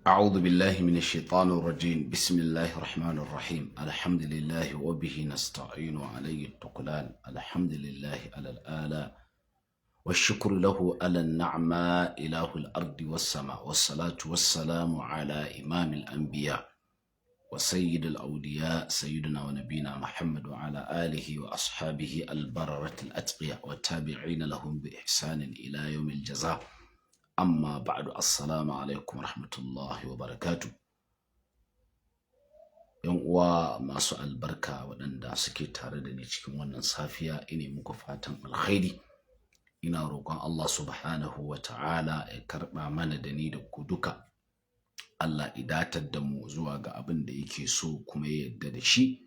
أعوذ بالله من الشيطان الرجيم بسم الله الرحمن الرحيم الحمد لله وبه نستعين عليه التقلال الحمد لله على الآلاء والشكر له على النعماء إله الأرض والسماء والصلاة والسلام على إمام الأنبياء وسيد الأولياء سيدنا ونبينا محمد وعلى آله وأصحابه البررة الأتقياء والتابعين لهم بإحسان إلى يوم الجزاء amma ba'du assalamu alaikum rahmatullahi wa barakatu. Yan uwa masu albarka waɗanda suke tare da ni cikin wannan safiya ina muku fatan alkhairi. Ina roƙon Allah subhanahu wa ta'ala ya karɓa mana da ni da ku duka. Allah idatar da mu zuwa ga abin da yake so kuma ya yarda da shi,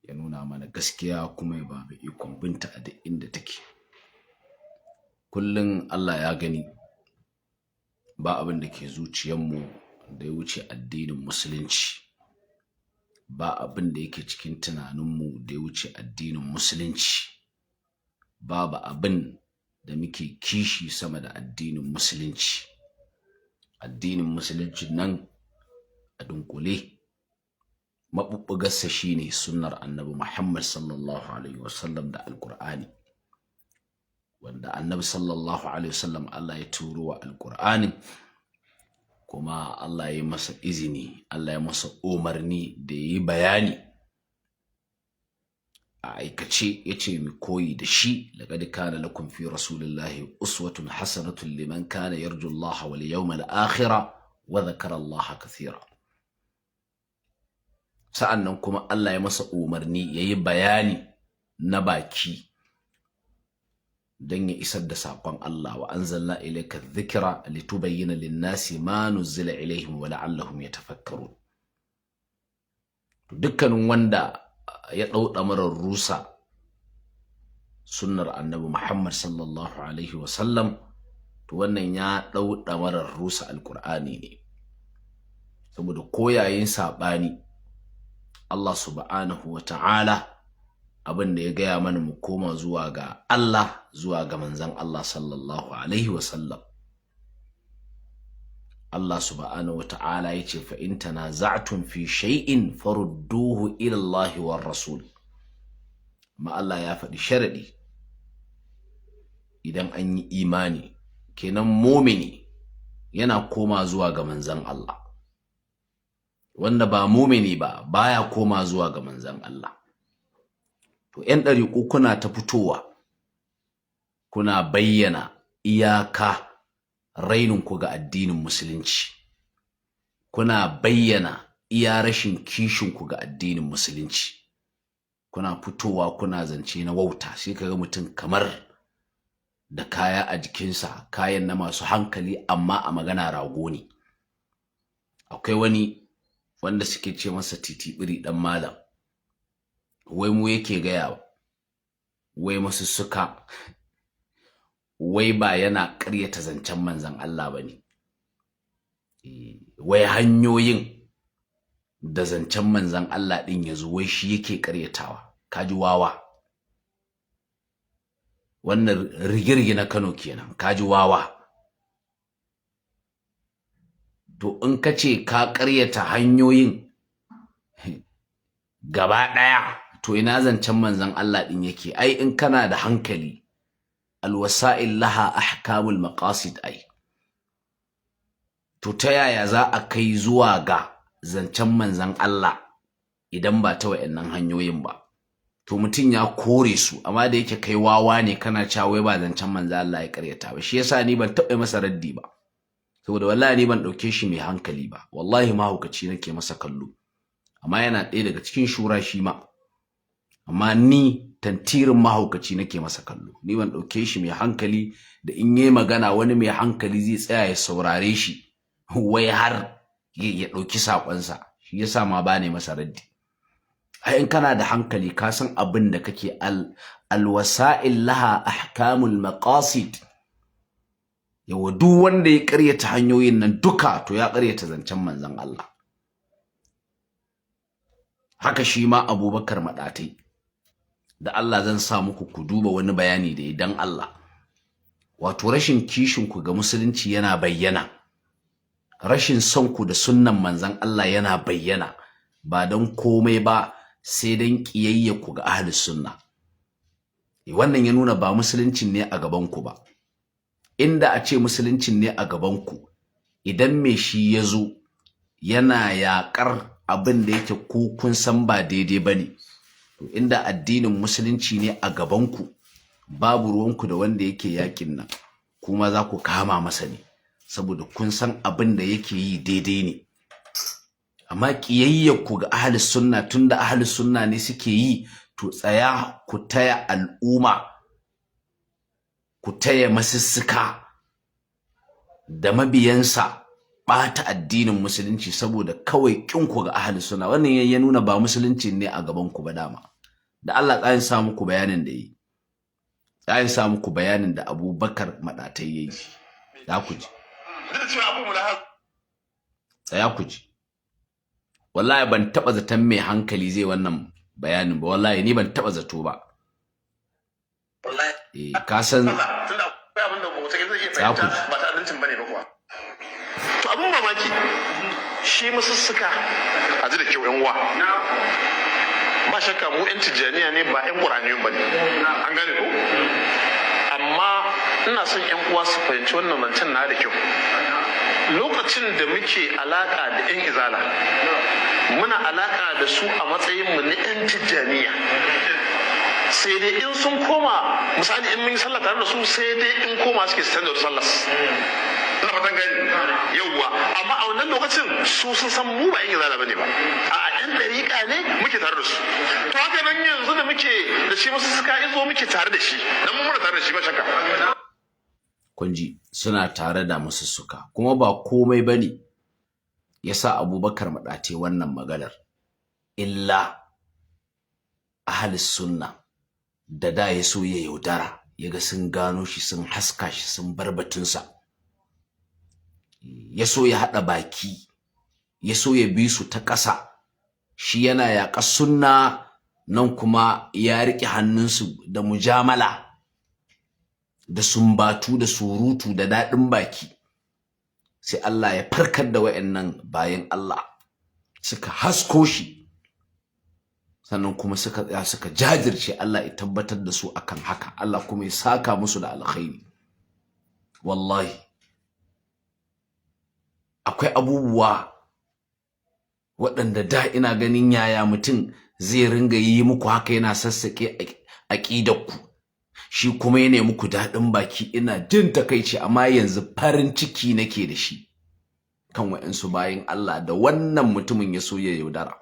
ya nuna mana gaskiya kuma ya ba mu ikon binta a duk inda take. Kullum Allah ya gani ba abin da ke zuciyarmu da ya wuce addinin musulunci, ba abin da yake cikin tunaninmu da ya wuce addinin musulunci, babu abin da muke kishi sama da addinin musulunci. Addinin musulunci nan a dunkule maɓuɓɓugarsa shine sunnar annabi Muhammad sallallahu alaihi wasallam da alƙur'ani, wanda annabi sallallahu alaihi wasallam Allah ya turo wa alƙur'ani, kuma Allah ya masa izini, Allah ya masa umarni da ya yi bayani a aikace, ya ce mu koyi da shi. laqad kana lakum fi rasulillahi uswatun hasanatun liman kana yarju Allah wal yawmal akhir wa dhakara Allah kathira. Sa'annan kuma Allah ya masa umarni ya yi bayani na baki don ya isar da saƙon Allah. Wa anzalna ilayka dhikra litubayyana lin-nasi ma nuzila ilayhim wa la'allahum yatafakkarun. Dukkanin wanda ya ɗauɗa marar rusa sunnar annabi Muhammad sallallahu alaihi wa sallam, to wannan ya ɗauɗa marar rusa alƙur'ani ne. Saboda koyayin saɓani Allah subhanahu wa ta'ala abin da ya gaya mana mu koma zuwa ga Allah, zuwa ga manzon Allah sallallahu alaihi wasallam. Allah subhanahu wa ta'ala ya ce fa in tanaza'tum fi shay'in farudduhu ila Allah war rasul. Ma Allah ya faɗi sharadi idan an yi imani, kenan mumini yana koma zuwa ga manzon Allah, wanda ba mumini ba baya koma zuwa ga manzon Allah. To ‘yan ɗariƙu kuna ta fitowa kuna bayyana iyaka raininku ga addinin musulunci, kuna bayyana iya rashin kishinku ga addinin musulunci, kuna fitowa kuna zance na wauta. Sai kaga mutum kamar da kaya a jikinsa, kayan na masu hankali amma a magana rago ne. Akwai wani wanda suke ce masa titibiri ɗan malam, wai mu yake gaya, wai masu suka, wai ba yana ƙaryata zancen manzan Allah ba ne, wai hanyoyin da zancen manzan Allah ɗin ya zo wai shi yake ƙaryatawa. Kaji wawa, wannan rigirgi na Kano kenan, kaji wawa. To in ka ce ka ƙaryata hanyoyin gaba ɗaya, to ina zancen manzon Allah din yake? Ai in kana da hankali, alwasa'il laha ahkamul maqasid. Ai to ta yaya za a kai zuwa ga zancen manzon Allah idan ba ta wayannan hanyoyin ba? To mutum ya kore su, amma da yake kai wawa ne kana cewa wai ba zancen manzon Allah ya karyata ba. Shi yasa ni ban taɓa masa raddi ba, saboda wallahi ni ban ɗauke shi mai hankali ba, wallahi mahaukaci nake masa kallo. Amma yana ɗaya daga cikin shura shi ma, amma ni tantirin mahaukaci nake masa kallo. Ni ban ɗauke shi mai hankali da in yi magana wani mai hankali zai tsaya ya saurare shi wai har ya ɗauki saƙonsa. Shi yasa ma ba ne masa raddi. Ai in kana da hankali ka san abin da kake. Alwasa'il laha ahkamul maqasid. Yawa duk wanda ya ƙaryata hanyoyin nan duka, to ya ƙaryata zancen manzon Allah. Haka shi ma Abubakar Maɗatai, da Allah zan sa muku ku duba wani bayani da idan Allah, wato rashin kishinku ga musulunci yana bayyana rashin son ku da sunnan manzon Allah yana bayyana ba don komai ba sai don kiyayya ku ga ahlus sunna. Wannan ya nuna ba musuluncin ne a gaban ku ba. Inda a ce musuluncin ne a gaban ku, idan me shi ya zo yana yaƙar abin da yake ku kun san ba daidai ba ne, to inda addinin musulunci ne a gaban ku, babu ruwanku da wanda yake yakin nan, kuma za ku kama masa ne saboda kun san abin da yake yi daidai ne. Amma ku ga ahlus sunna, tunda ahlus sunna ne suke yi, to tsaya ku taya al'umma, ku taya masussuka da mabiyansa ɓata addinin musulunci saboda kawai ku ga ahlus sunna. Wannan ya nuna ba musulunci ne a gaban ku ba dama. Da Allah ƙayin sa muku bayanin da yi, ƙayin sa muku bayanin da Abubakar Maɗatai yayi, za ku ji. Tsaya ku ji. Wallahi ban taɓa zaton mai hankali zai wannan bayanin ba, wallahi ni ban taɓa zato ba. Ka san tsaya ku ji. To abin mamaki shi masussuka a ji da kyau yan uwa, ba shakka mu yan tijjaniya ne ba yan ƙuraniyun ba ne, an gane ko? Amma ina son yan uwa su fahimci wannan zancen na da kyau. Lokacin da muke alaka da yan izala, muna alaka da su a matsayinmu na yan tijjaniya. Sai dai in sun koma, misali in mun yi sallah tare da su, sai dai in koma suke su canza da sallah. Ina fatan gani yauwa, amma a wannan lokacin su sun san mu ba yin izala bane ba, a yan dariƙa ne muke tare da su. To haka nan yanzu da muke da shi musu suka izo muke tare da shi, dan mun muna tare da shi ba shakka. Kun ji suna tare da musu suka, kuma ba komai bane yasa Abubakar Maɗatai wannan maganar, illa ahlus sunna da ya so ya yaudara, yaga sun gano shi, sun haska shi, sun bar batunsa. Ya so ya haɗa baki, ya so ya bi su ta ƙasa, shi yana yaƙa sunna, nan kuma ya riƙe hannunsu da mujamala, da sumbatu, da surutu, da daɗin baki. Sai Allah ya farkar da wa'annan bayan Allah, suka hasko shi, sannan kuma suka tsaya suka jajirce. Allah ya tabbatar da su akan haka, Allah kuma ya saka musu da alkhairi. Wallahi akwai abubuwa waɗanda da ina ganin yaya mutum zai ringa yi muku haka, yana sassaƙe aƙidarku, shi kuma yana muku daɗin baki. Ina jin takaici, amma yanzu farin ciki nake da shi kan wa'ansu bayin Allah da wannan mutumin ya so ya yaudara.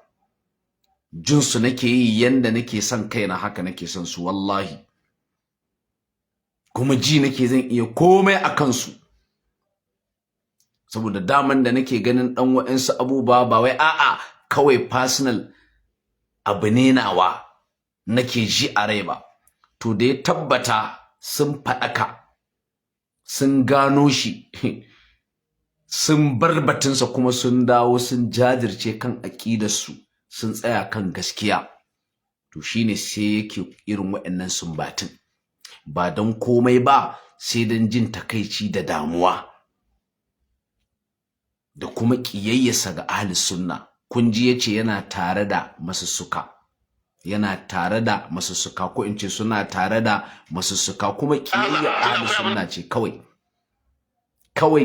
Jinsu nake yi yanda nake son kaina, haka nake son su wallahi, kuma ji nake zan iya komai a kansu, saboda daman da nake ganin ɗan wa'ansu abubuwa ba wai a'a kawai personal abu ne nawa nake ji a rai ba. To da ya tabbata sun faɗaka, sun gano shi, sun bar batunsa, kuma sun dawo sun jajirce kan aƙidarsu, sun tsaya kan gaskiya, to shine sai yake irin waɗannan sumbatin, ba don komai ba sai don jin takaici da damuwa da kuma ƙiyayyarsa ga ahlus sunna. Kun ji yace yana tare da masussuka, yana tare da masussuka, ko in ce suna tare da masussuka, kuma ƙiyayyar ahlus sunna ce kawai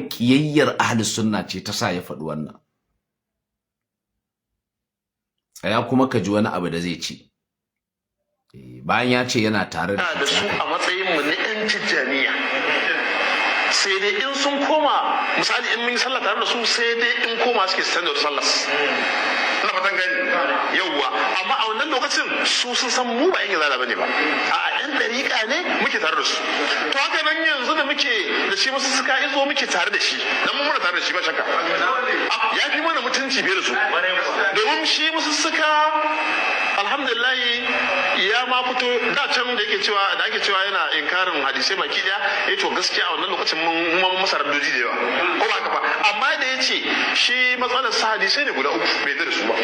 ƙiyayyar ahlus sunna ce ta sa ya faɗi wannan. Tsaya kuma ka ji wani abu da zai ce bayan ya ce yana tare da su a matsayin mu na yan tijjaniya. Sai dai in sun koma, misali in mun yi sallah tare da su, sai dai in koma suke su canza da sallah. Ina fatan gani yauwa, amma a wannan lokacin su sun san mu ba yin izala bane ba, a yan dariƙa ne muke tare da su. To haka nan yanzu da muke da shi musu suka izo muke tare da shi, dan mun muna tare da shi ba shakka. Ya fi mana mutunci fiye da su, domin shi musu suka alhamdulillah ya ma fito da can da ake cewa yana inkarin hadisai baki daya. To gaskiya a wannan lokacin mun masa raddoji da yawa, ko ba haka ba, amma da yace shi matsalar sa hadisai ne guda uku bai da su ba.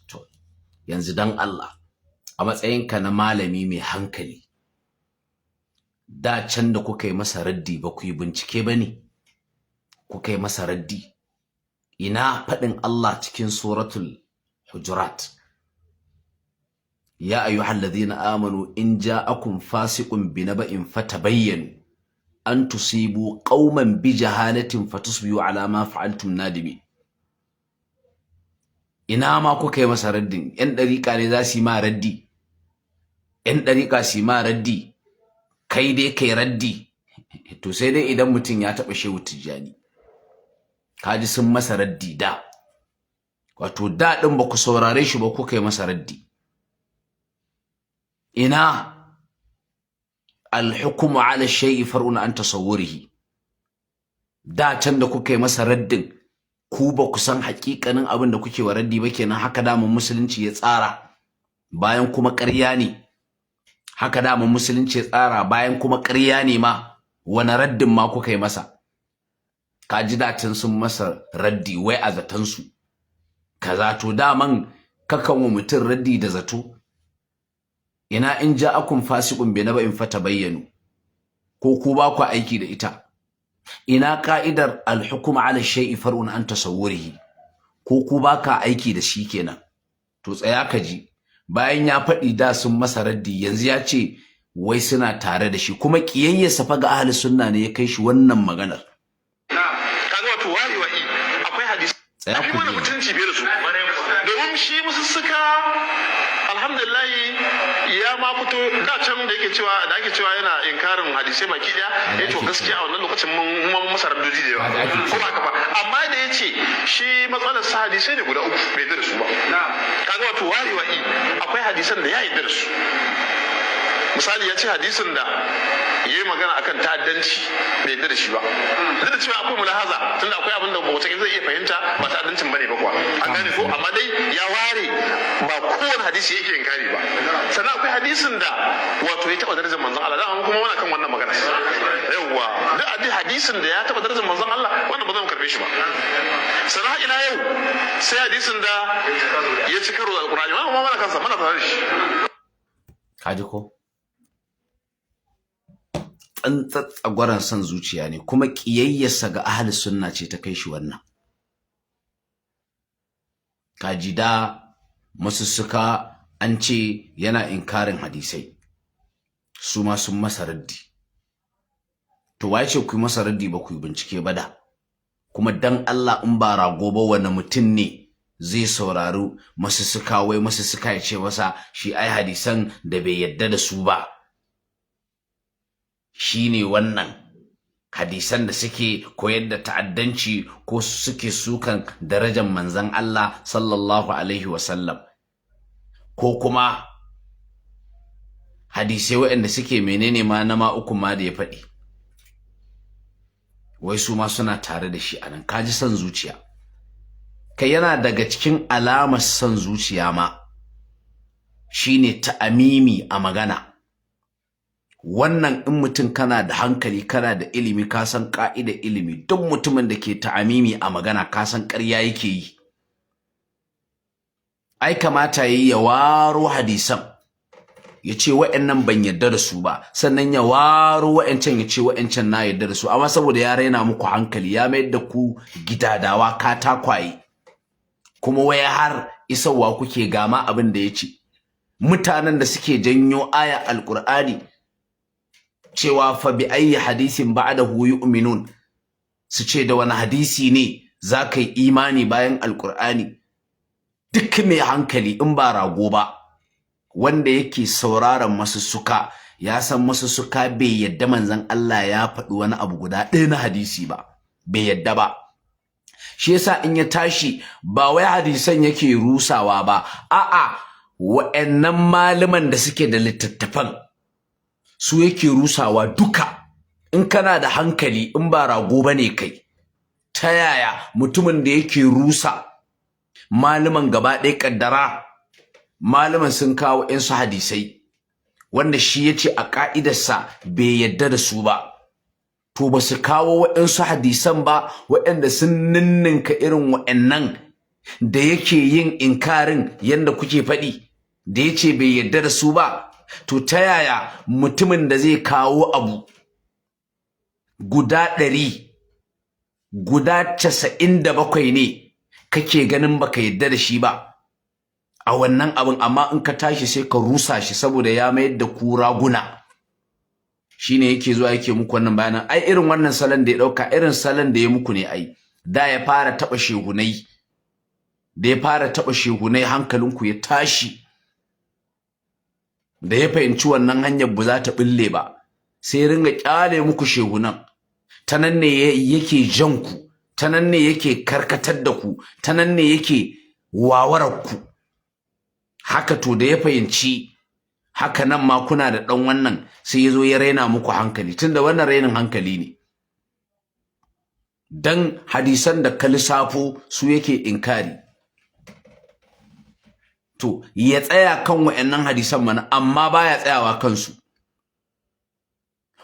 To yanzu dan Allah, a matsayinka na malami mai hankali, da can da kuka yi masa raddi ba ku yi bincike ba ne? Kuka yi masa raddi ina faɗin Allah cikin suratul Hujurat, ya ayyuhal ladhina amanu in ja'akum fasiqun binaba'in fatabayyanu an tusibu qauman bijahalatin fatusbihu ala ma fa'altum nadimin. Ina ma kuka yi masa raddin? Yan dariƙa ne za su yi ma raddi? Yan dariƙa su yi ma raddi, kai dai kai raddi? To sai dai idan mutum ya taɓa Shehu Tijjani, kaji sun masa raddi da, wato da ɗin ba ku saurare shi ba kuka yi masa raddi. Ina alhukumu ala shay'i far'un an tasawwurihi, da can da kuka yi masa raddin ku ba ku san hakikanin abin da kuke wa raddi ba kenan. Haka daman musulunci ya tsara, bayan kuma ƙarya ne. Haka daman musulunci ya tsara, bayan kuma ƙarya ne ma. Wani raddin ma kuka yi masa? Ka ji datin sun masa raddi wai a zatansu kaza. To daman kakan wa mutum raddi da zato? Ina in ja'akum fasiqun binaba'in fatabayyanu, ko ku ba ku aiki da ita? Ina ka'idar al-hukm 'ala shay'i far'un an tasawwurihi, ko ku ba ka aiki da shi kenan? To tsaya ka ji, bayan ya faɗi da sun masa raddi, yanzu ya ce wai suna tare da shi, kuma kiyayyarsa fa ga ahli sunna ne ya kai shi wannan maganar. Kaga wato warewa'i akwai hadisi tsaya ku ji mutunci bai da su, domin shi musussuka alhamdulillah ya ma fito da can da ake cewa yana inkarin hadisai baki daya. To gaskiya a wannan lokacin mun masa raddoji da yawa, ko ba ka ba, amma da yace shi matsalar sa hadisai ne guda uku bai da su ba. Kaga wato warewa'i akwai hadisan da ya yi da su. Misali ya ce hadisin da ya yi magana akan ta'addanci bai yadda da shi ba, duk da cewa akwai mulahaza, tunda akwai abin da mutum zai iya fahimta ba ta'addancin bane ba kuwa, an gane ko, amma dai ya ware ba kowane hadisi yake inkari ba. Sannan akwai hadisin da wato ya taɓa darajar manzon Allah, dama kuma muna kan wannan magana. Yawwa, duk hadisin da ya taɓa darajar manzon Allah wannan ba zan karbe shi ba. Sannan ila yau sai hadisin da ya ci karo da Alƙur'ani, wannan kuma mana kansa, mana tare da shi. Kaji ko? Tsantsagwaran son zuciya ne, kuma ƙiyayyarsa ga ahli sunna ce ta kai shi wannan. Kaji da masussuka an ce yana inkarin hadisai, su ma sun masa raddi. To waye ce ku yi masa raddi ba ku yi bincike ba da? Kuma dan Allah in ba rago ba wani mutum ne zai saurari masussuka, wai masussuka ya ce masa shi ai hadisan da bai yadda da su ba shine wannan hadisan da suke koyar da ta'addanci ko suke sukan darajar manzon Allah sallallahu alaihi wasallam, ko kuma hadisai waɗanda suke menene ma na ma uku ma da ya faɗi, wai su ma suna tare da shi anan. Kaji son zuciya. Kai yana daga cikin alamar son zuciya ma shine ta'amimi a magana. Wannan in mutum kana da hankali, kana da ilimi, ka san ka'idar ilimi, duk mutumin da ke ta'amimi a magana ka san ƙarya yake yi. Ai kamata yayi ya waro hadisan ya ce wa'annan ban yarda da su ba, sannan ya waro wa'ancan ya ce wa'ancan na yarda da su, amma saboda ya raina muku hankali, ya mayar da ku gidadawa katakwaye, kuma waya har isarwa kuke gama abin da ya ce. Mutanen da suke janyo aya alƙur'ani cewa fa bi ayi hadisin ba'dahu yu'minun, su ce da wani hadisi ne za ka yi imani bayan alƙur'ani. Duk mai hankali in ba rago ba wanda yake sauraron masussuka ya san masussuka bai yadda manzon Allah ya faɗi wani abu guda ɗaya na hadisi ba, bai yadda ba. Shi yasa in ya tashi ba wai hadisan yake rusawa ba, a'a wa'annan malaman da suke da littattafan su yake rusawa duka. In kana da hankali in ba rago bane kai, ta yaya mutumin da yake rusa malaman gaba ɗaya, kaddara malaman sun kawo ƴansu hadisai wanda shi yace a ka'idarsa bai yadda da su ba, to ba su kawo waɗansu hadisan ba waɗanda sun ninninka irin waɗannan da yake yin inkarin yanda kuke faɗi, da yace bai yadda da su ba. To ta yaya mutumin da zai kawo abu guda 100 guda 97 ne kake ganin baka yadda da shi ba a wannan abin, amma in ka tashi sai ka rusa shi saboda ya mayar da ku raguna. Shine yake zuwa yake muku wannan bayanan. Ai irin wannan salon da ya dauka irin salon da ya muku ne. Ai da ya fara taba shehunai, hankalinku ya tashi, da ya fahimci wannan hanyar ba za ta bille ba, sai ringa kyale muku shehunan. Ta nan ne yake jan ku, ta nan ne yake karkatar da ku, ta nan ne yake wawarar ku. Haka to da ya fahimci haka nan ma kuna da dan wannan, sai yazo ya raina muku hankali, tunda wannan rainin hankali ne. Dan hadisan da ka lissafo su yake inkari. To ya tsaya kan wayannan hadisan mana, amma baya tsayawa kansu.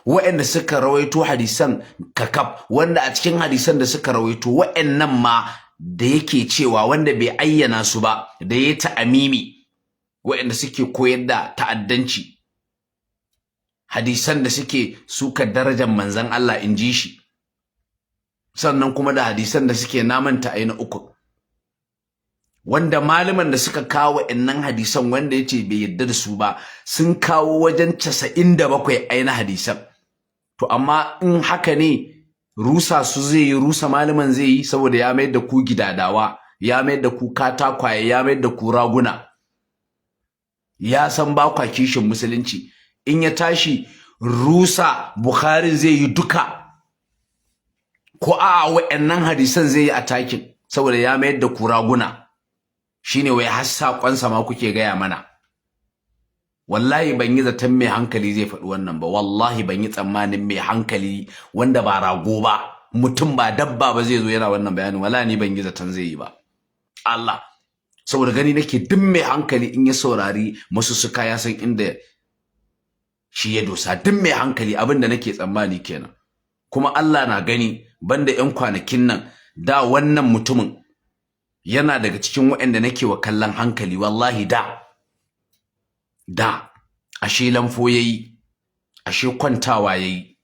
Wa'anda suka rawaito hadisan kakaf, wanda a cikin hadisan da suka rawaito wa'annan ma da yake cewa wanda bai ayyana su ba, da ya ta'amimi, wa'anda suke koyar da ta'addanci, hadisan da suke suka darajar manzon Allah inji shi, sannan kuma da hadisan da suke namanta aina uku, wanda malaman da suka kawo wa'annan hadisan wanda yace bai yadda da su ba sun kawo wajen 97 aina hadisan. To amma in haka ne rusa su zai yi, rusa malaman zai yi, saboda ya mayar da ku gidadawa, ya mayar da ku katakwaye, ya mayar da ku raguna. Ya san ba kwa kishin musulunci. In ya tashi rusa Bukhari zai yi duka, ko a wa'annan hadisan zai yi attacking, saboda ya mayar da ku raguna. Shine wai har saƙonsa ma kuke gaya mana. Wallahi ban yi zaton mai hankali zai faɗi wannan ba, wallahi ban yi tsammanin mai hankali wanda ba rago ba, mutum ba dabba ba zai zo yana wannan bayanin. Wallahi ni ban yi zaton zai yi ba. Allah, saboda gani nake duk mai hankali in ya saurari masu suka ya san inda shi ya dosa. Duk mai hankali abin da nake tsammani kenan. Kuma Allah na gani, banda 'yan kwanakin nan, da wannan mutumin yana daga cikin waɗanda nake wa kallon hankali. Wallahi da ashe lamfo yayi, ashe kwantawa yayi.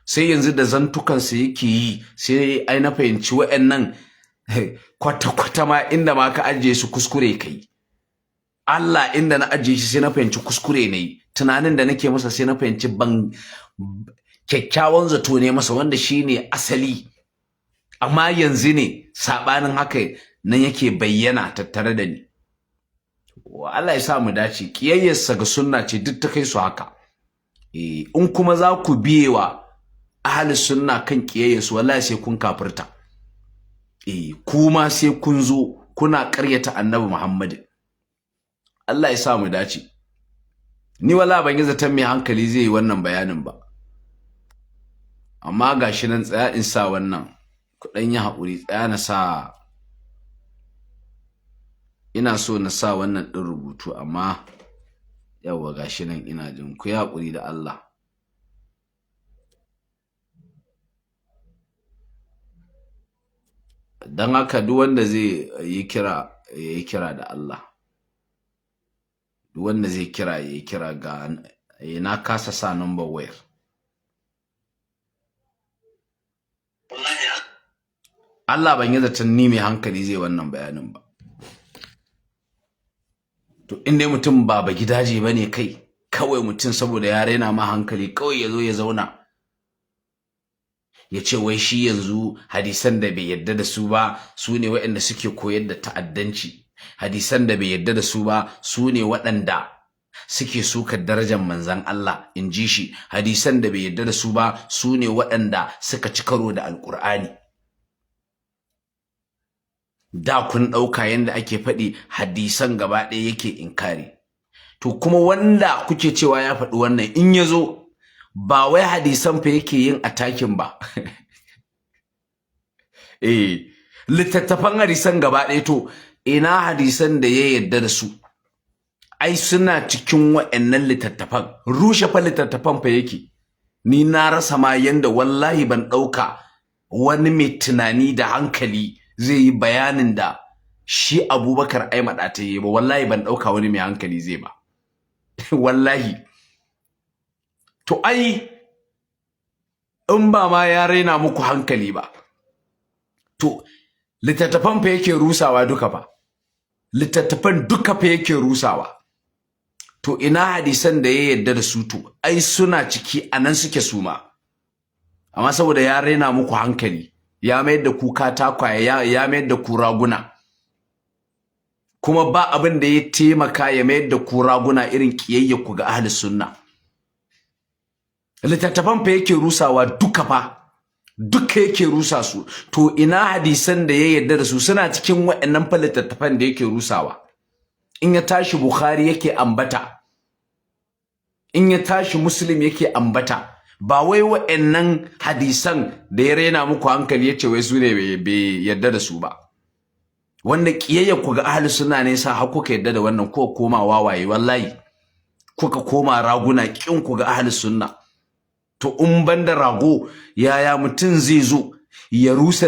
Sai yanzu da zantukansa yake yi, sai ai na fahimci waɗannan kwata-kwata ma inda ma ka ajiye su kuskure kai. Allah, inda na ajiye shi sai na fahimci kuskure ne. Tunanin da nake masa sai na fahimci ban kyakkyawan zato ne masa, wanda shine asali. Amma yanzu ne sabanin haka nan yake bayyana tattare da ni. Allah ya sa mu dace. Kiyayyarsa ga sunna ce duk ta kai su haka. In kuma za ku biyewa ahli sunna kan kiyayyarsu, wallahi sai kun kafirta. Kuma sai kun zo kuna ƙaryata Annabi Muhammad. Allah ya sa mu dace. Ni wallahi ban yi zaton mai hankali zai yi wannan bayanin ba. Amma gashi nan, tsaya in sa wannan. Ku dan yi haƙuri, tsaya na sa, ina so na sa wannan ɗin rubutu, amma yawa gashi nan ina jin ku yi haƙuri da Allah. Don haka duk wanda zai yi kira ya yi kira da Allah. Duk wanda zai kira ya yi kira. Ga na kasa sa number wayar. Allah, ban yi zaton ni mai hankali zai wannan bayanin ba. To in dai mutum ba gidaje bane kai, kawai mutum saboda ya raina ma hankali kawai ya zo ya zauna ya ce wai shi yanzu hadisan da bai yadda da su ba su ne waɗanda suke koyar da ta'addanci, hadisan da bai yadda da su ba su ne waɗanda suke suka darajar manzon Allah, in ji shi. Hadisan da bai yadda da su ba su ne waɗanda suka ci karo da alƙur'ani. Da kun ɗauka yanda ake faɗi hadisan gaba ɗaya yake inkari. To kuma wanda kuke cewa ya faɗi wannan, in ya zo ba wai hadisan fa yake yin attacking ba. Littattafan hadisan gaba ɗaya, to ina hadisan da ya yadda da su? Ai suna cikin wa'annan littattafan. Rushe fa littattafan fa yake. Ni na rasa ma yanda, wallahi ban ɗauka wani mai tunani da hankali zai yi bayanin da shi Abubakar ai maɗata yi ba. Wallahi ban ɗauka wani mai hankali zai ba. Wallahi. To ai in ba ma ya raina muku hankali ba, to littattafan fa yake rusawa duka fa, littattafan duka fa yake rusawa. To ina hadisan da ya yarda da su to ai suna ciki anan suke suma, amma saboda ya raina muku hankali, ya mayar da ku katakwaye, ya mayar da ku raguna, kuma ba abin da ya taimaka ya mayar da ku raguna irin kiyayya ku ga ahli sunna. Littattafan fa yake rusawa duka fa, duka yake rusa su. To ina hadisan da ya yarda da su suna cikin waɗannan fa littattafan da yake rusawa. In ya tashi Bukhari yake ambata, in ya tashi Muslim yake ambata, ba wai waɗannan hadisan da ya raina muku hankali yace wai su ne bai yarda da su ba. Wanda kiyayya ku ga ahli sunna ne sa har kuka yarda da wannan, ko koma wawaye wallahi, kuka koma raguna kin ku ga ahli sunna. To in banda rago yaya mutum zai zo ya rusa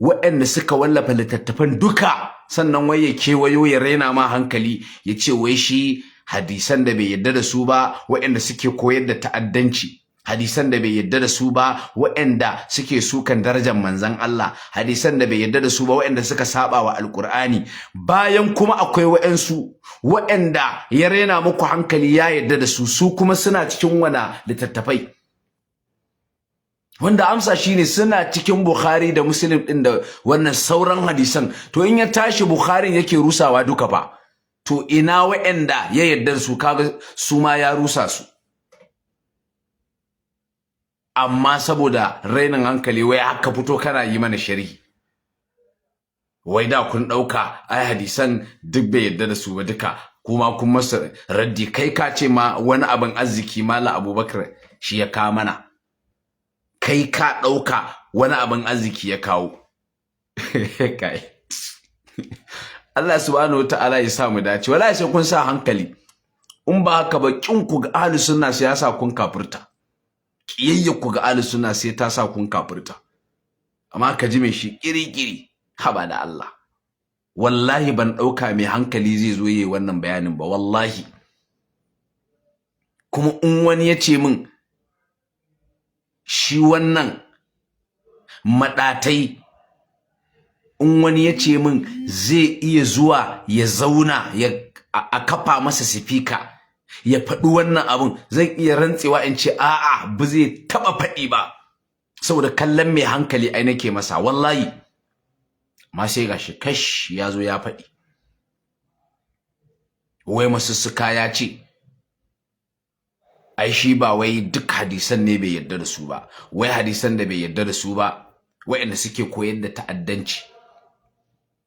waɗanda suka wallafa littattafan duka, sannan wai ya kewayo ya raina ma hankali ya ce wai shi hadisan da bai yadda da su ba waɗanda suke koyar da ta'addanci, hadisan da bai yadda da su ba waɗanda suke sukan darajar manzon Allah, hadisan da bai yadda da su ba waɗanda suka saba wa alkur'ani, bayan kuma akwai waɗansu waɗanda ya raina muku hankali ya yadda da su, su kuma suna cikin wana littattafai, wanda amsa shine suna cikin Bukhari da Muslim din da wannan sauran hadisan. To in ya tashi Bukhari yake rusawa duka fa, to ina wa'anda ya yarda su, kaga su ma ya rusa su. Amma saboda rainin hankali wai haka fito kana yi mana sharhi, wai da kun dauka ai hadisan duk bai yarda da su ba duka, kuma kun masa raddi, kai ka ce ma wani abin arziki Malam Abubakar shi ya kawo mana, kai ka ɗauka wani abin arziki ya kawo. Kai Allah subhanahu wataala ya sa mu dace. Wallahi sai kun sa hankali, in ba haka ba kin ku ga ahli sunna sai ya sa kun kafirta, kiyayya ku ga ahli sunna sai ta sa kun kafirta. Amma ka ji me shi kiri-kiri, haba da Allah, wallahi ban ɗauka mai hankali zai zo yayi wannan bayanin ba wallahi. Kuma in wani ya ce min shi wannan maɗatai, in wani ya ce min zai iya zuwa ya zauna a kafa masa sifika ya faɗi wannan abin, zan iya rantsewa in ce a'a ba zai taɓa faɗi ba, saboda kallon mai hankali ai nake masa wallahi. Ma sai gashi kash ya zo ya faɗi, wai masussuka ya ce ai shi ba wai duk hadisan ne bai yarda da su ba, wai hadisan da bai yarda da su ba waɗanda suke koyar da ta'addanci,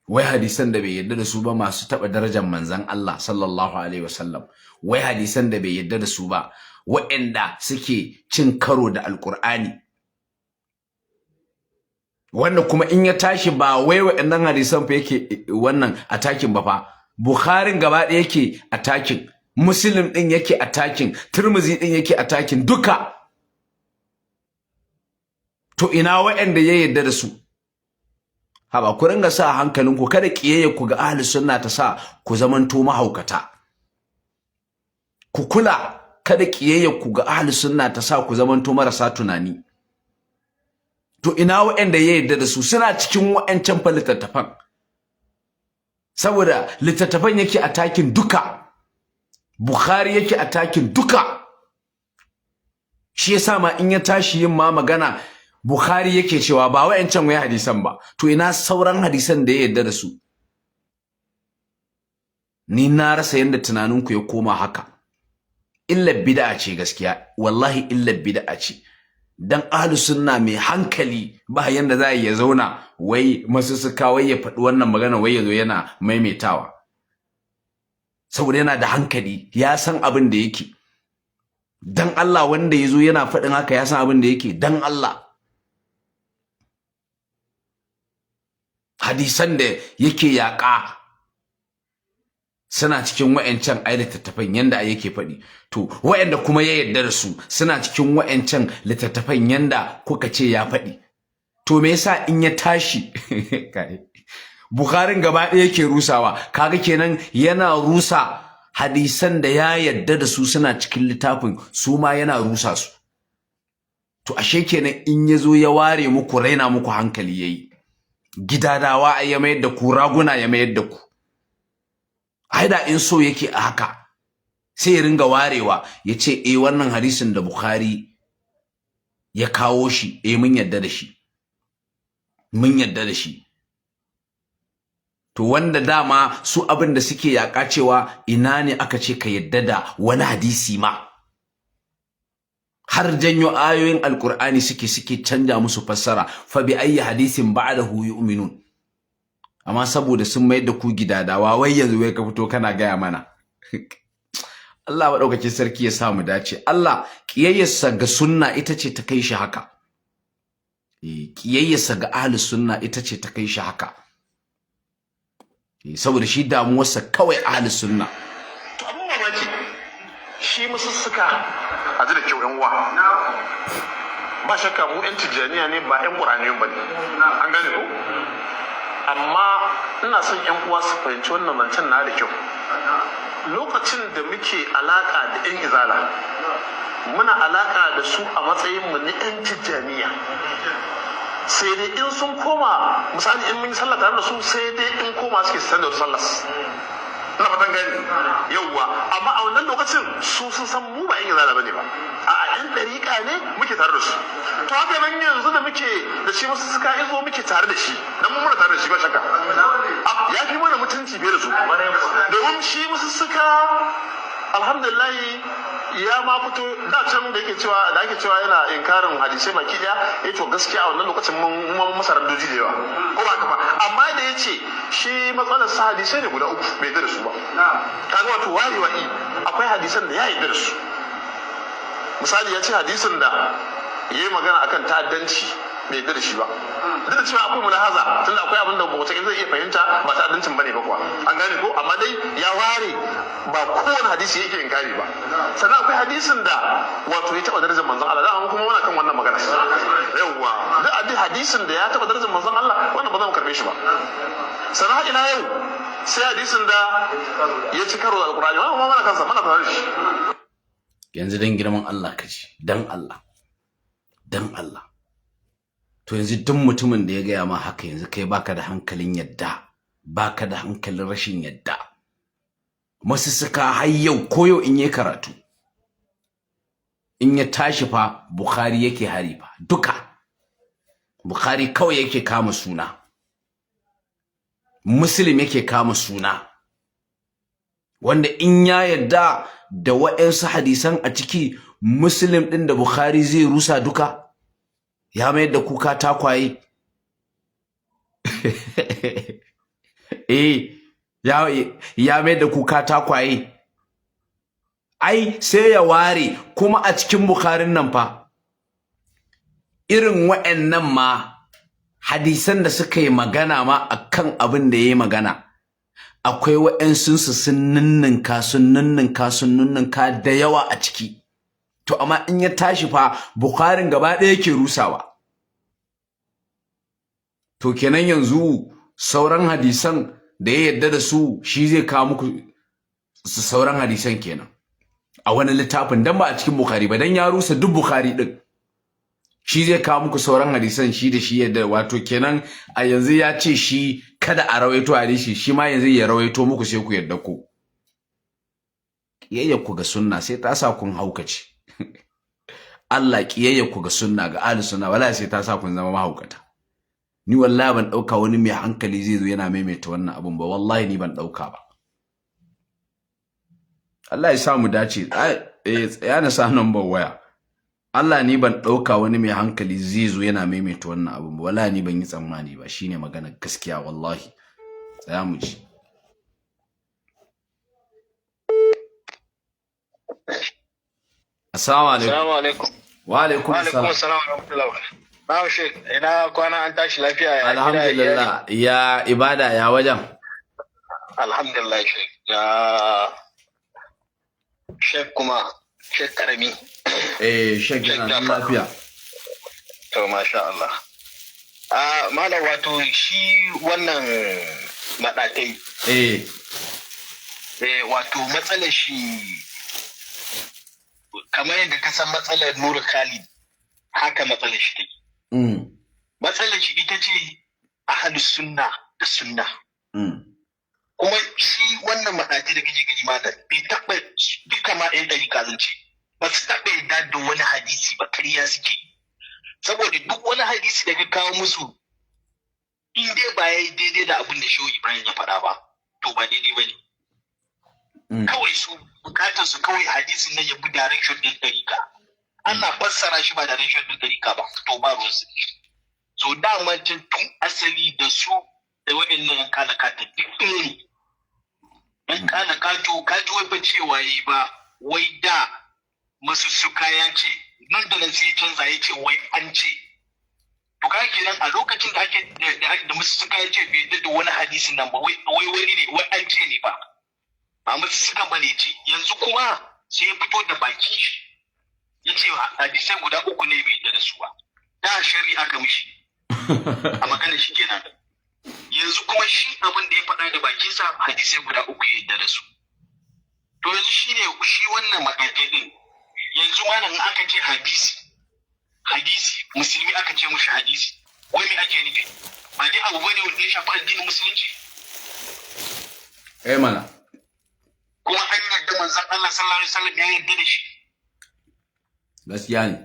wai hadisan da bai yarda da su ba masu taɓa darajar manzon Allah sallallahu alaihi wasallam, wai hadisan da bai yarda da su ba waɗanda suke cin karo da alkur'ani, wanda kuma in ya tashi ba wai waɗannan hadisan fa yake wannan atakin ba fa, Bukharin gaba ɗaya yake atakin, Muslim din yake attacking, Tirmidhi din yake attacking duka. To ina waɗanda ya yarda da su? Haba ku ringa sa hankalinku, kada kiyayya ku ga ahli sunna ta sa ku zamanto mahaukata. Ku kula, kada kiyayya ku ga ahli sunna ta sa ku zamanto marasa tunani. To ina waɗanda ya yarda da su? Suna cikin waɗancan fa littattafan. Saboda littattafan yake attacking duka. Bukhari yake attacking duka. Shi yasa ma in ya tashi yin ma magana Bukhari yake cewa ba wayancan wai hadisan ba. To ina sauran hadisan da ya yarda da su? Ni na rasa yanda tunaninku ya koma haka. Illa bid'a ce gaskiya, wallahi illa bid'a ce. Dan ahlus sunna mai hankali ba yanda za ya zauna wai masussuka wai ya faɗi wannan magana wai yazo yana maimaitawa. Saboda yana da hankali, ya san abin da yake. Dan Allah wanda yazo yana faɗin haka ya san abin da yake, dan Allah. Hadisan da yake yaƙa suna cikin wa'ancan littattafan yanda yake faɗi. To wa'anda kuma ya yarda da su suna cikin wa'ancan littattafan yanda kuka ce ya faɗi. To me yasa in ya tashi Bukharin gaba ɗaya yake rusawa? Kaga kenan yana rusa hadisan da ya yarda da su suna cikin littafin, su ma yana rusa su. To ashe kenan in yazo ya ware muku raina muku hankali yayi. gidadawa ya mayar da ku, raguna ya mayar da ku. Ai da in so yake a haka sai ya ringa warewa ya ce wannan hadisin da Bukhari ya kawo shi mun yadda da shi, mun yadda da shi. To wanda dama su abin da suke yaƙa cewa ina ne aka ce ka yadda da wani hadisi ma, har janyo ayoyin alkur'ani suke canja musu fassara, fa bi ayyi hadisin ba'dahu yu'minun. Amma saboda sun mayar da ku gidadawa, wai yanzu wai ka fito kana gaya mana Allah maɗaukacin sarki ya sa mu dace. Allah ƙiyayyarsa ga sunna ita ce ta kai shi haka. Ƙiyayyarsa ga ahli sunna ita ce ta kai shi haka. Saboda shi damuwarsa kawai ahli sunna. To abin mamaki shi musussuka a ji da kyau yan uwa. Ba shakka mu yan tijjaniya ne ba yan ƙuraniyun ba ne. An gane ko? Amma ina son yan uwa su fahimci wannan zancen na da kyau. Lokacin da muke alaka da yan izala, muna alaka da su a matsayin mu na yan tijjaniya. Sai dai in sun koma, misali in mun yi sallah tare da su, sai dai in koma suke sanar da sallah. Ina fatan gani yauwa, amma a wannan lokacin su sun san mu ba yan izala bane ba, a'a yan dariƙa ne muke tare da su. To haka nan yanzu da muke da shi musu suka izo muke tare da shi, dan mun muna tare da shi ba shakka. Ya fi mana mutunci fiye da su, domin shi musu suka alhamdulillah ya ma fito da can da ake cewa yana inkarin hadisai baki daya. To gaskiya a wannan lokacin mun masa raddoji da yawa, ko ba haka ba. Amma da yace shi matsalar sa hadisai ne guda uku bai da su ba, kaga wato wa'i akwai hadisan da ya yi da su. Misali ya ce hadisin da yayi magana akan ta'addanci bai da shi ba, duk da cewa akwai mulahaza, tunda akwai abin da mutum zai iya fahimta ba ta'addancin bane ba kuwa, an gane ko. Amma dai ya ware ba kowane hadisi yake inkari ba. Sannan akwai hadisin da wato ya taba darajar manzon Allah, da kuma muna kan wannan magana yawwa, duk hadisin da ya taba darajar manzon Allah wannan ba za mu karbe shi ba. Sannan ila yau sai hadisin da ya ci karo da alqur'ani, wannan ma muna kansa, muna tare shi. Yanzu dan girman Allah kaji, dan Allah, dan Allah. To yanzu duk mutumin da ya gaya ma haka, yanzu kai baka da hankalin yadda, baka da hankalin rashin yadda. Masussuka har yau ko yau in yi karatu, in ya tashi fa Bukhari yake hari fa, duka Bukhari kawai yake kama suna, Muslim yake kama suna, wanda in ya yadda da wa'ansu hadisan a ciki, Muslim din da Bukhari zai rusa duka. Ya mayar da kuka takwaye. Ya mayar da kuka takwaye. Ai sai ya ware, kuma a cikin Bukharin nan fa irin wa'annan ma hadisan da suka yi magana ma akan abin da yayi magana, akwai wa'ansu sun ninninka da yawa a ciki. To amma in ya tashi fa Bukharin gaba ɗaya yake rusawa. To kenan yanzu sauran hadisan da ya yadda da su shi zai kawo muku sauran hadisan kenan a wani littafin, dan ba a cikin Bukhari ba, dan ya rusa duk Bukhari din. Shi zai kawo muku sauran hadisan shi da shi yadda, wato kenan a yanzu ya ce shi kada a rawaito hadisi, shi ma yanzu ya rawaito muku sai ku yadda ku. Kiyayya ku ga sunna sai ta sa kun haukace. Allah kiyayya ku ga sunna, ga ahli sunna, wallahi sai ta sa kun zama mahaukata. Ni wallahi ban dauka wani mai hankali zai zo yana maimaita wannan abun ba, wallahi ni ban dauka ba. Allah ya sa mu dace. Tsaya na sa number waya. Allah ni ban dauka wani mai hankali zai zo yana maimaita wannan abun ba, wallahi ni ban yi tsammani ba, shine magana gaskiya wallahi. Tsaya mu ji. Assalamu alaikum. Wa alaikum assalam. Assalamu alaikum. Na'am Sheikh, ina kwana, an tashi lafiya ya? Alhamdulillah. Ya ibada ya wajen? Alhamdulillah Sheikh. Ya Sheikh kuma Sheikh Karami. Sheikh yana lafiya. To masha Allah. Malam wato shi wannan madakai. Wato matsalar shi kamar yadda ka san matsalar Nuru Khalid, haka matsalar shi take. Matsalar shi ita ce ahlus sunna da sunna. Kuma shi wannan maɗaci da kake gani malam bai taɓa duka ma ɗan ɗari kazance ba su taɓa yadda da wani hadisi ba ƙarya suke. Saboda duk wani hadisi da ka kawo musu in dai ba ya yi daidai da abin da Shehu Ibrahim ya faɗa ba to ba daidai ba ne. Kawai su bukatar su kawai hadisin nan ya bi direction ɗin ɗarika. Ana fassara shi ba direction ɗin ɗarika ba to ba ruwan su. So dama tun asali da su da waɗannan yan kalakata duk ɗaya ne. Yan kalakato kaji wai ba cewa yi ba wai da masussuka ya ce nan da nan sai canza ya ce wai an ce. To kaga kenan a lokacin da ake da masussuka ya ce bai da wani hadisin nan ba wai wani ne wai an ce ne ba. Ba masussuka ba ne ce yanzu kuma sai ya fito da baki shi ya ce hadisai guda uku ne bai da su ba. Da shari'a aka mishi a maganar shi kenan. Yanzu kuma shi abin da ya faɗa da bakinsa hadisai guda uku ya yarda da su. To yanzu shi wannan makaɗe ɗin yanzu malam aka ce hadisi musulmi aka ce mushi hadisi wai me ake nufi ba dai abu bane wanda ya shafi addinin musulunci mana kuma an yarda manzon Allah sallallahu alaihi wasallam ya yarda da shi gaskiya ne.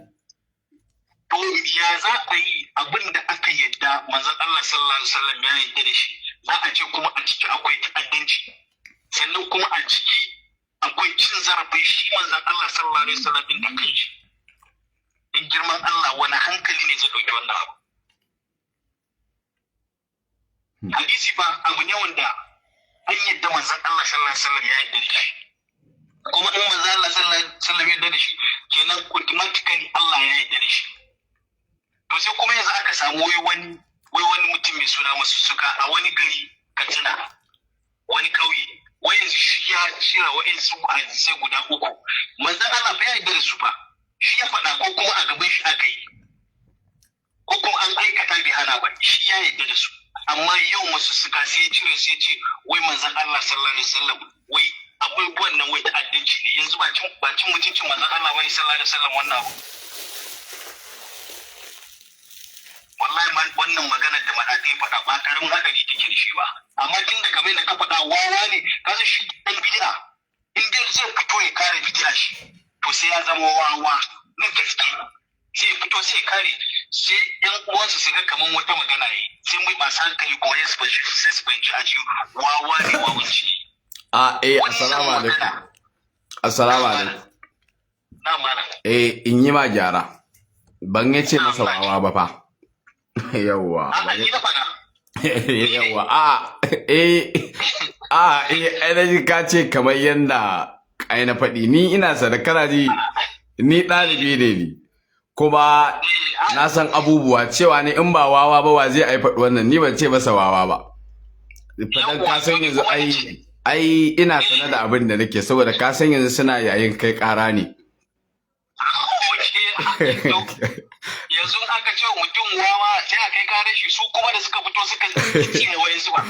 To ya za a yi abin da aka yadda manzon Allah sallallahu alaihi wasallam ya yadda da shi za a ce kuma a ciki akwai ta'addanci sannan kuma a ciki akwai cin zarafin shi manzon Allah sallallahu alaihi wasallam din da kanshi. In girman Allah wani hankali ne zai dauki wannan abu. Hadisi ba abu ne wanda an yadda manzon Allah sallallahu alaihi wasallam ya yadda da shi. Kuma in manzon Allah sallallahu alaihi wasallam ya yadda da shi kenan automatically Allah ya yadda da shi. To sai kuma yanzu aka samu wani mutum mai suna masussuka a wani gari Katsina wani ƙauye wai yanzu shi ya jira wa'insu hadisai guda uku manzon Allah ba ya yarda da su ba shi ya faɗa ko kuma a gaban shi aka yi ko kuma an aikata bai hana ba shi ya yarda da su amma yau masussuka sai ya cire sai ya ce wai manzon Allah sallallahu alaihi wasallam wai abubuwan nan wai ta'addanci ne yanzu ba cin mutuncin manzon Allah bane sallallahu alaihi wasallam wannan abu. Wallahi wannan maganar da maɗaɗe faɗa ba ƙaramin haɗari take da shi ba amma tun da kamar da ka faɗa wawa ne ka san shi ɗan bid'a in dai zai fito ya kare bid'a shi to sai ya zama wawa na gaske sai ya fito sai ya kare sai ƴan uwansa su ga kamar wata magana ne sai mai masu hankali ko sai su fahimci a ce wawa ne wawanci. Assalamu alaikum. Na malam. In yi ma gyara ban ya ce masa wawa ba fa. Yawwa yawwa ka ce kamar yadda ai na faɗi ni ina sadakara ji ni ɗalibi ne ni kuma na san abubuwa cewa ne in ba wawa ba wa zai ai faɗi wannan ni ban ce masa wawa ba fadan ka san yanzu ai ina sanar da abin da nake saboda ka san yanzu suna yayin kai ƙara ne. Yanzu aka ce mutum wawa sai a kai kare shi su kuma da suka fito suka tsine wayansu ba.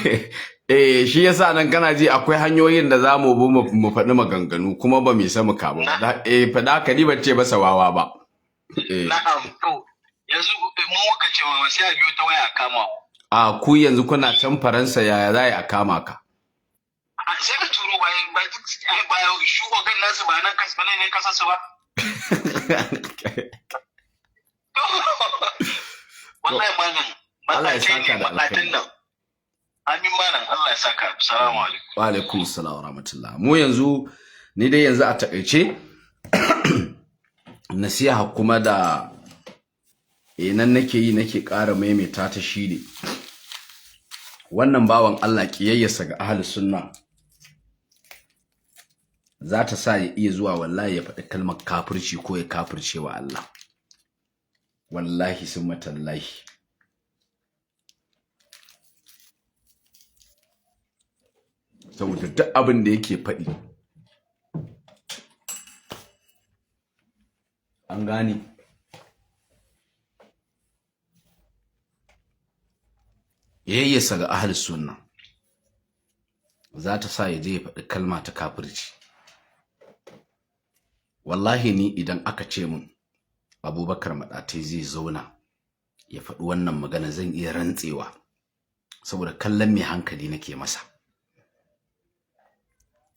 Shi yasa nan kana ji akwai hanyoyin da za mu bi mu faɗi maganganu kuma ba mu isa mu kama ba. Faɗa ka ni ban ce masa wawa ba. Na'am to yanzu mu muka ce wawa sai a biyo ta waya a kama. Ku yanzu kuna can Faransa yaya za a kama ka? Sai ka turo bayan shugaban nasu ba nan kasbane ne kasarsu ba. Wallahi malam Allah ya saka da alkhairi. Amin malam Allah ya saka. Assalamu alaikum. Wa alaikum assalam wa rahmatullah. Mu yanzu ni dai yanzu a takaice nasiha kuma da nan nake ƙara maimaita ta shi ne wannan bawan Allah kiyayyarsa ga ahlus sunna za ta sa ya iya zuwa wallahi ya faɗi kalmar kafirci ko ya kafirce wa Allah wallahi sun matallahi saboda duk abin da yake faɗi an gane yayyasa ga ahlus sunna za ta sa ya je ya faɗi kalma ta kafirci wallahi ni idan aka ce min Abubakar Maɗatai zai zauna ya faɗi wannan magana zan iya rantsewa saboda kallon mai hankali nake masa.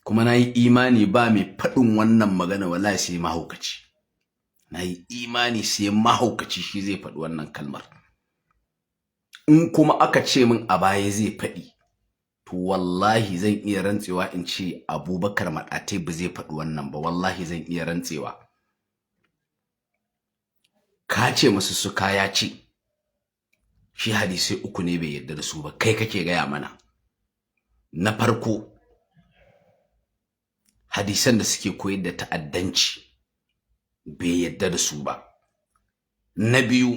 Kuma na yi imani ba mai faɗin wannan magana wallahi sai mahaukaci. Na yi imani sai mahaukaci shi zai faɗi wannan kalmar. In kuma aka ce min a baya zai faɗi, to wallahi zan iya rantsewa in ce Abubakar Maɗatai ba zai faɗi wannan ba, wallahi zan iya rantsewa. Ka ce masu suka ya ce shi hadisai uku ne bai yarda da su ba, kai kake gaya mana. Na farko, hadisan da suke koyar da ta'addanci bai yarda da su ba. Na biyu,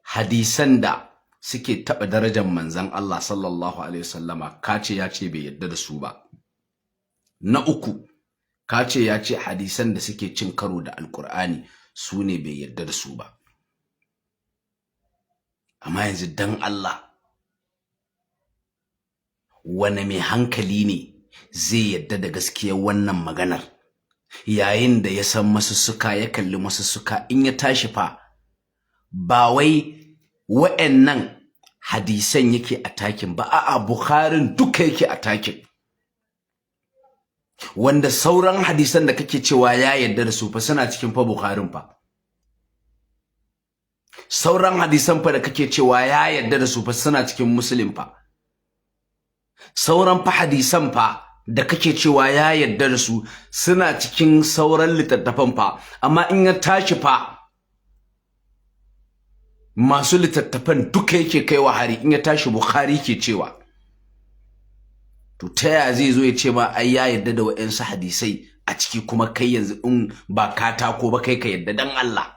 hadisan da suke taɓa darajar manzon Allah sallallahu alaihi wasallama kace ya ce bai yarda da su ba. Na uku, kace ya ce hadisan da suke cin karo da Alƙur'ani su ne bai yarda da su ba. Amma yanzu dan Allah, wane mai hankali ne zai yarda da gaskiyar wannan maganar yayin da ya san masussuka, ya kalli masussuka, in ya tashi fa ba wai wa'annan hadisan yake atakin ba, a'a Bukharin duka yake atakin, wanda sauran hadisan da kake cewa ya yarda da su fa suna cikin fa Bukharin fa. Sauran hadisan fa da kake cewa ya yarda da su fa suna cikin Muslim fa. Sauran fa hadisan fa da kake cewa ya yarda da su suna cikin sauran littattafan fa, amma in ya tashi fa masu littattafan duka yake kaiwa hari, in ya tashi Bukhari ke cewa. To ta yaya zai zo ya ce ma ai ya yarda da wa'ansu hadisai a ciki kuma kai yanzu in ba katako ba kai ka yarda? Dan Allah,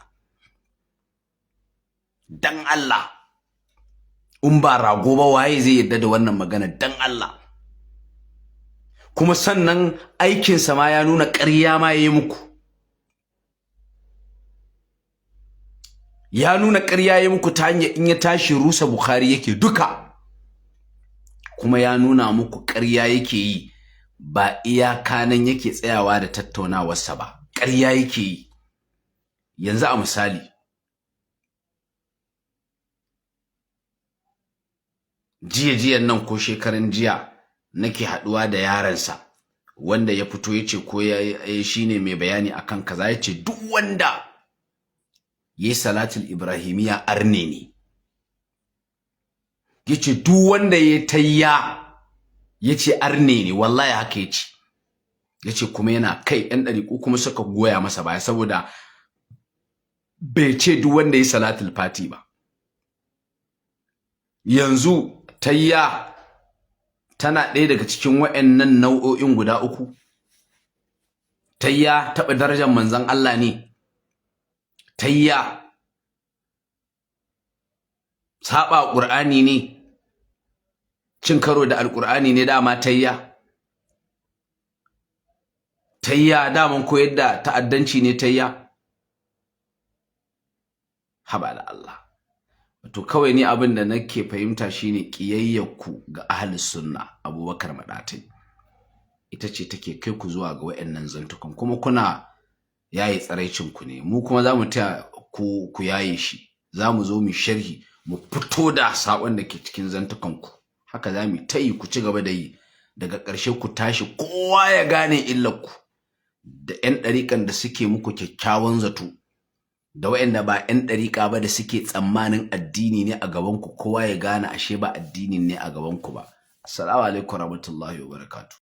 dan Allah, in ba rago ba waye zai yarda da wannan magana? Dan Allah. Kuma sannan aikinsa ma ya nuna ƙarya ma yayi muku, ya nuna ƙarya yayi muku ta hanyar in ya tashi rusa Bukhari yake duka, kuma ya nuna muku ƙarya yake yi, ba iyaka nan yake tsayawa da tattaunawarsa ba, ƙarya yake yi. Yanzu a misali, jiyan nan ko shekaran jiya nake haɗuwa da yaransa wanda ya fito yace ko ya shine mai bayani akan kaza, yace duk wanda yayi salatul ibrahimiyya arne ne, yace duk wanda yayi tayya yace arne ne, wallahi haka yace kuma yana kai ɗan ɗariƙu kuma suka goya masa baya, saboda bai ce duk wanda yayi salatul fati ba. Yanzu tayya tana ɗaya daga cikin wa'annan nau'o'in guda uku. Tayya taɓa darajar manzon Allah ne, tayya saba Qur'ani ne, cin karo da Alƙur'ani ne dama tayya. Tayya daman koyar da ta'addanci ne tayya. Haba da Allah. To kawai ni abin da nake fahimta shine kiyayyarku ga ahlus sunna Abubakar Maɗatai ita ce take kai ku zuwa ga wayannan zantukan, kuma kuna yayi tsaraicin ku ne, mu kuma zamu taya ku yaye shi, zamu zo mu sharhi mu fito da sakon da ke cikin zantukan ku, haka zamu tayi ku ci gaba da yi, daga ƙarshe ku tashi kowa ya gane illar ku, da ƴan ɗariƙan da suke muku kyakkyawan zato, da wa'anda ba 'yan ɗariƙa ba da suke tsammanin addini ne a gabanku, kowa ya gane ashe ba addini ne a gabanku ba. Assalamu alaikum warahmatullahi wabarakatuh.